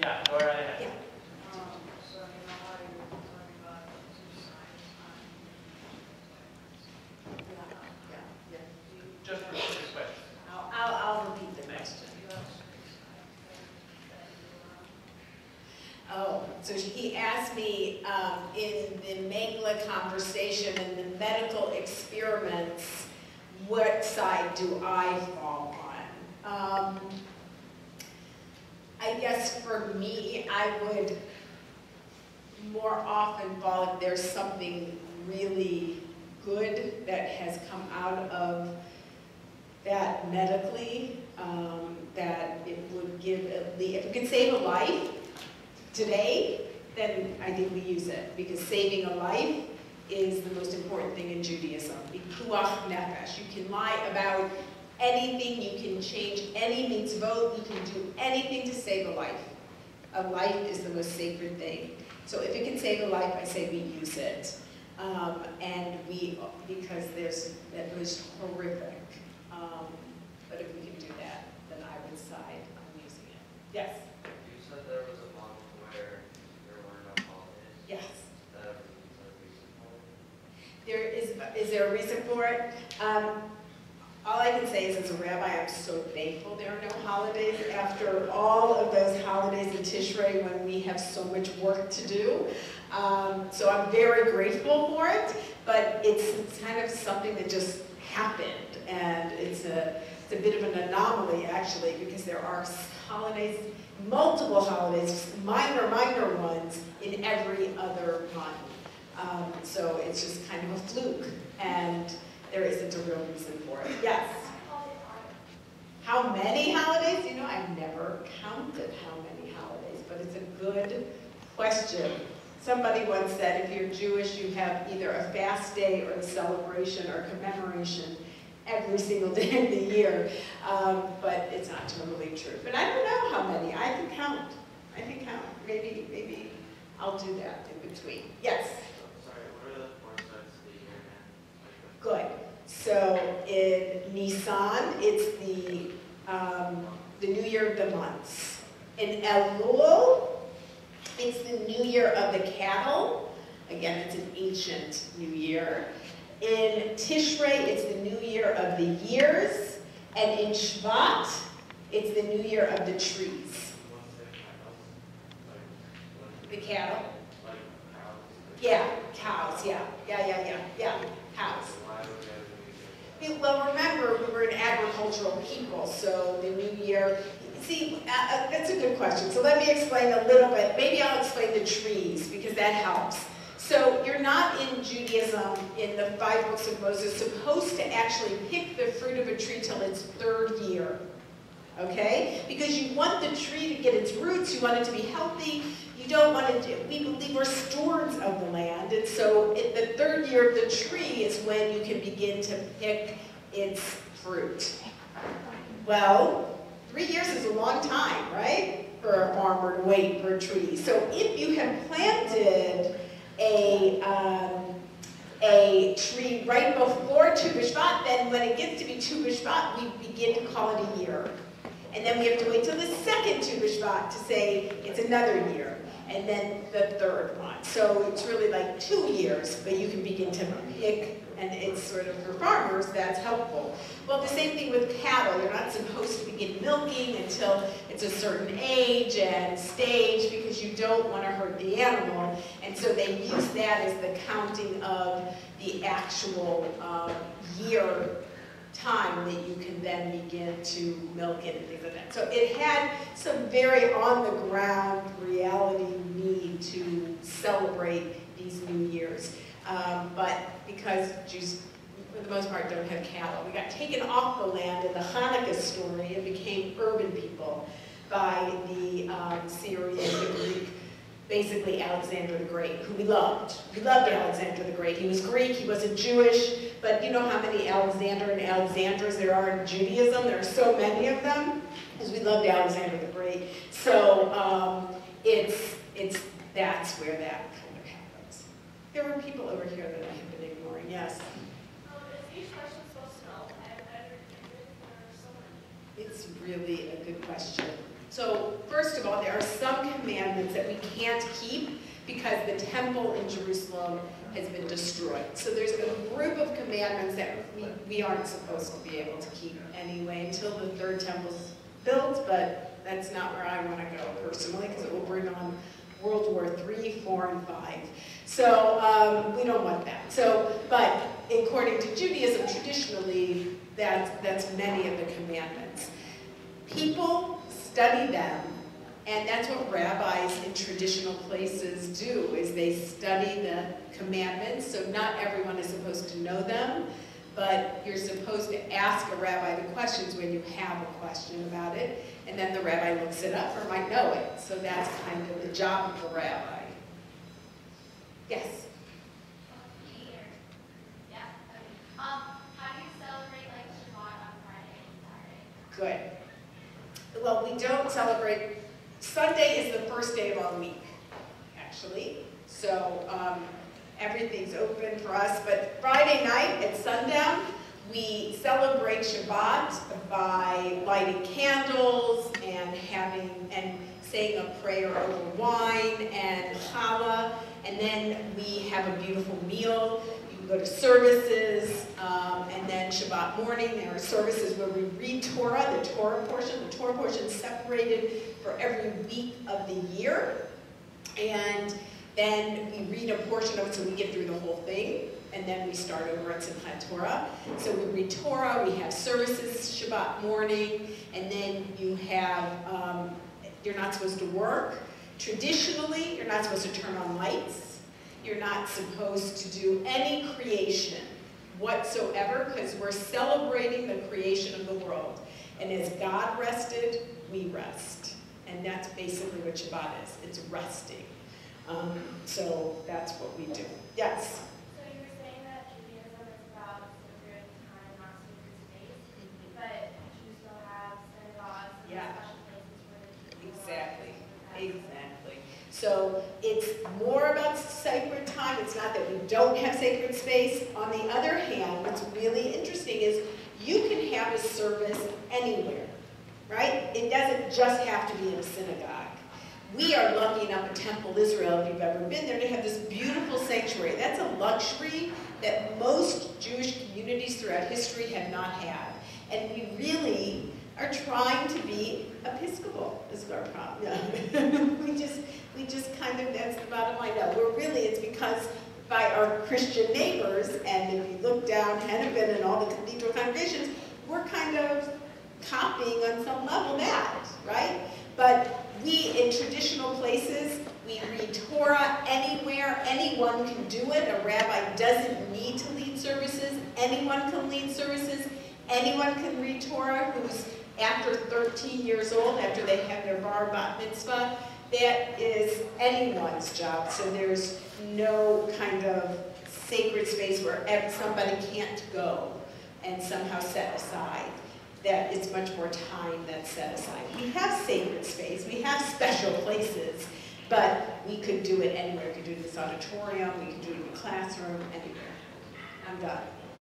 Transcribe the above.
Yeah, go right ahead. Yeah. So you know how you were talking about two signs Yeah. Just repeat the question. I'll repeat the question. Oh, so he asked me in the Mengele conversation and the medical experiments, what side do I fall on? I guess for me, I would more often fall if there's something really good that has come out of that medically, that it would give, if it could save a life today, then I think we use it, because saving a life is the most important thing in Judaism. Pikuach nefesh. You can lie about anything, you can change any mitzvot, you can do anything to save a life. A life is the most sacred thing. So if it can save a life, I say we use it. Because that was horrific. But if we can do that, then I would side on using it. Yes? You said there was a month where there were no holidays. Yes. Is that a reason for it? Is there a reason for it? All I can say is, as a rabbi, I'm so thankful there are no holidays after all of those holidays in Tishrei when we have so much work to do. So I'm very grateful for it, but it's kind of something that just happened, and it's a bit of an anomaly, actually, because there are holidays, multiple holidays, minor ones, in every other month. So it's just kind of a fluke, and there isn't a real reason for it. Yes? How many holidays? You know, I've never counted how many holidays, but it's a good question. Somebody once said, if you're Jewish, you have either a fast day or a celebration or commemoration every single day of the year. But it's not totally true. But I don't know how many. I can count. Maybe I'll do that in between. Yes? Sorry, what are the 4 starts of the year again? Good. So in Nisan, it's the New Year of the months. In Elul, it's the New Year of the cattle. Again, it's an ancient New Year. In Tishrei, it's the New Year of the years. And in Shvat, it's the New Year of the trees. The cattle? Yeah, cows, yeah, cows. Well, remember, we were an agricultural people, so the New Year, see, that's a good question. So let me explain a little bit. Maybe I'll explain the trees, because that helps. So you're not in Judaism, in the 5 books of Moses, supposed to actually pick the fruit of a tree till its 3rd year, okay? Because you want the tree to get its roots, you want it to be healthy, you don't want to we believe we're stewards of the land, and so in the 3rd year of the tree is when you can begin to pick its fruit. Well, 3 years is a long time, right, for a farmer to wait for a tree. So if you have planted a tree right before Tu B'Shvat, then when it gets to be Tu B'Shvat, we begin to call it a year. And then we have to wait till the second Tu B'Shvat to say it's another year. And then the 3rd one. So it's really like 2 years, but you can begin to pick, and it's sort of, for farmers, that's helpful. Well, the same thing with cattle. You're not supposed to begin milking until it's a certain age and stage, because you don't want to hurt the animal. And so they use that as the counting of the actual year time that you can then begin to milk it and things like that. So it had some very on-the-ground reality need to celebrate these New Years. But because Jews, for the most part, don't have cattle, we got taken off the land in the Hanukkah story and became urban people by the Syrian, the Greek, basically Alexander the Great, who we loved. We loved Alexander the Great. He was Greek, he wasn't Jewish, but you know how many Alexander and Alexandras there are in Judaism? There are so many of them, because we loved Alexander the Great. So that's where that kind of happens. There were people over here that I have been ignoring, yes? Is each question supposed to know? It's It's really a good question. So first of all, there are some commandments that we can't keep because the temple in Jerusalem has been destroyed. So there's a group of commandments that we aren't supposed to be able to keep anyway until the third temple's built, but that's not where I want to go personally because it will bring on World War III, 4, and 5. So we don't want that. So, but according to Judaism, traditionally, that's many of the commandments. People study them, and that's what rabbis in traditional places do, is they study the commandments. So not everyone is supposed to know them, but you're supposed to ask a rabbi the questions when you have a question about it, and then the rabbi looks it up or might know it. So that's kind of the job of the rabbi. Yes? Yeah. How do you celebrate like Shabbat on Friday and Saturday? Good. Well, we don't celebrate. Sunday is the first day of our week, actually. So everything's open for us. But Friday night at sundown, we celebrate Shabbat by lighting candles and saying a prayer over wine and challah. And then we have a beautiful meal. You can go to services, and then Shabbat morning there are services where we read Torah, the Torah portion. The Torah portion is separated for every week of the year. And then we read a portion of it so we get through the whole thing. And then we start over at Simchat Torah. So we read Torah, we have services Shabbat morning, and then you have, you're not supposed to work. Traditionally, you're not supposed to turn on lights. You're not supposed to do any creation whatsoever because we're celebrating the creation of the world. And as God rested, we rest. And that's basically what Shabbat is. It's resting. So that's what we do. Yes? So you were saying that Judaism is about sacred time, not sacred space, but you still have synagogues and Yeah. special places for the people. Exactly. Exactly. So it's more about sacred time. It's not that we don't have sacred space. On the other hand, what's really interesting is you can have a service anywhere, right? It doesn't just have to be in a synagogue. We are lucky enough in Temple Israel, if you've ever been there, to have this beautiful sanctuary. That's a luxury that most Jewish communities throughout history have not had. And we really are trying to be Episcopal, is our problem. Yeah. we just kind of, that's the bottom line. No, it's because by our Christian neighbors, and if you look down Hennepin and all the cathedral congregations, we're kind of copying on some level that, right? But we, in traditional places, we read Torah anywhere. Anyone can do it. A rabbi doesn't need to lead services. Anyone can lead services. Anyone can read Torah who's after 13 years old, after they have their bar bat mitzvah. That is anyone's job. So there's no kind of sacred space where somebody can't go and somehow set aside. That it's much more time that's set aside. We have sacred space, we have special places, but we could do it anywhere. We could do it in this auditorium, we could do it in the classroom, anywhere. I'm done.